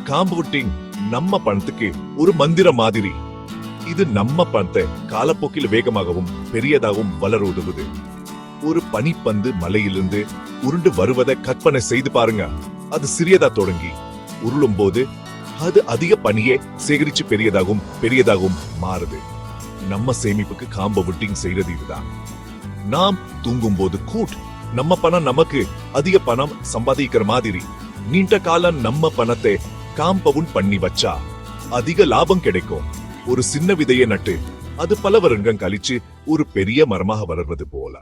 Compounding நம்ம பணத்துக்கு ஒரு மந்திரம் மாதிரி. இது நம்ம பணத்தை காலப்போக்கில் வேகமாகவும் பெரியதாகவும் வளர உதவுது. ஒரு பனிப்பந்து மலையிலிருந்து உருண்டு வருவதை கற்பனை செய்து பாருங்க. அது சிறியதா தொடங்கி உருளும் போது அது அதிக பனியை சேகரிச்சு பெரியதாகவும் மாறுது. நம்ம சேமிப்புக்கு காம்பவுண்டிங் செய்யறது இதுதான். நாம் தூங்கும் போது நம்ம பணம் நமக்கு அதிக பணம் சம்பாதிக்கிற மாதிரி நீண்ட காலம் நம்ம பணத்தை காம்பவுண்ட் பண்ணி வச்சா அதிக லாபம் கிடைக்கும். ஒரு சின்ன விதையை நட்டு அது பல வருடம் கழிச்சு ஒரு பெரிய மரமாக வளர்வது போல.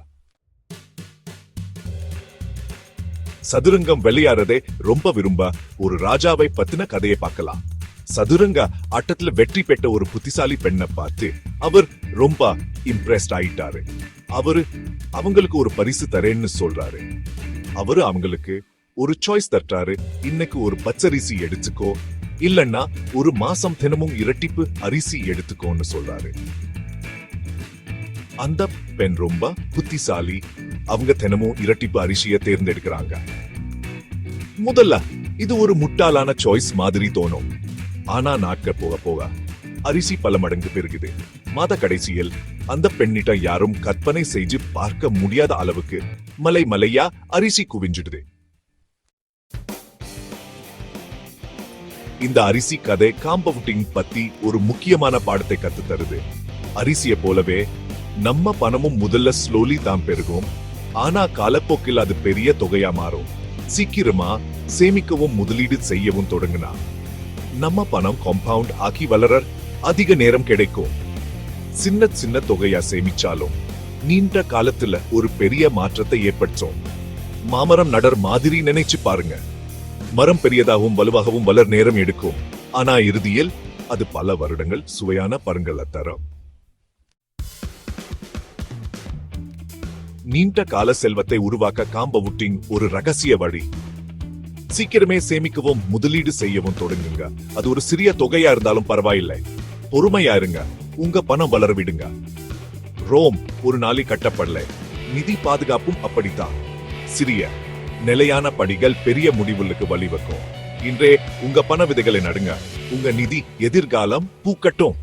சதுரங்கம் விளையாடுறதே ரொம்ப விரும்ப ஒரு ராஜாவை பத்தின கதையை பார்க்கலாம். சதுரங்க ஆட்டத்துல வெற்றி பெற்ற ஒரு புத்திசாலி பெண்ணை பார்த்து அவர் ரொம்ப இம்ப்ரெஸ்ட் ஆயிட்டாரு. அவங்களுக்கு ஒரு பரிசு தரேன்னு சொல்றாரு. அவங்களுக்கு ஒரு சாய்ஸ் தட்டாரு. இன்னைக்கு ஒரு பச்சரிசி எடுத்துக்கோ, இல்லன்னா ஒரு மாசம் தினமும் இரட்டிப்பு அரிசி எடுத்துக்கோன்னு சொல்றாரு. அந்த பெண் ரொம்ப புத்திசாலி. அவங்க தினமும் இரட்டிப்பு அரிசியை தேர்ந்தெடுக்கிறாங்க. முதல்ல இது ஒரு முட்டாளான சாய்ஸ் மாதிரி தோணும். ஆனா நாட்கள் போக போக அரிசி பல மடங்கு பெருகுது. மாத கடைசியில் அந்த பெண்ணிட்ட யாரும் கற்பனை செய்து பார்க்க முடியாத அளவுக்கு மலையா அரிசி குவிஞ்சிடுது. இந்த அரிசி கதை காம்பவுண்டிங் பத்தி ஒரு முக்கியமான பாடத்தை கத்து தருது. அரிசியை போலவே நம்ம பணமும் முதல்ல ஸ்லோலி தான் பெருகும். ஆனா காலப்போக்கில் அது பெரிய தொகையா மாறும். சீக்கிரமா சேமிக்கவும் முதலீடு செய்யவும் தொடங்கினா நம்ம பணம் காம்பவுண்ட் ஆக்கி வளர அதிக நேரம் கிடைக்கும். சின்ன தொகையா சேமிச்சாலும் நீண்ட காலத்துல ஒரு பெரிய மாற்றத்தை ஏற்படுத்தும். மாமரம் நடர் மாதிரி நினைச்சு பாருங்க. மரம் பெரியதாகவும் வலுவாகவும் வளர் நேரம் எடுக்கும். ஆனா இறுதியில் அது பல வருடங்கள் சுவையான பழங்களை தரும். நீண்ட கால செல்வத்தை உருவாக்க காம்பவுண்டிங் ஒரு ரகசிய வழி. சீக்கிரமே சேமிக்கவும் முதலீடு செய்யவும் தொடங்குங்க. அது ஒரு சிறிய தொகையா இருந்தாலும் பரவாயில்லை. பொறுமையா இருங்க. உங்க பணம் வளர விடுங்க. ரோம் ஒரு நாளில் கட்டப்படல. நிதி பாதுகாப்பும் அப்படித்தான். சிறிய நிலையான படிகள் பெரிய முடிவுகளுக்கு வழிவகுக்கும். இன்றே உங்க பண விதைகளை நடுங்க. உங்க நிதி எதிர்காலம் பூக்கட்டும்.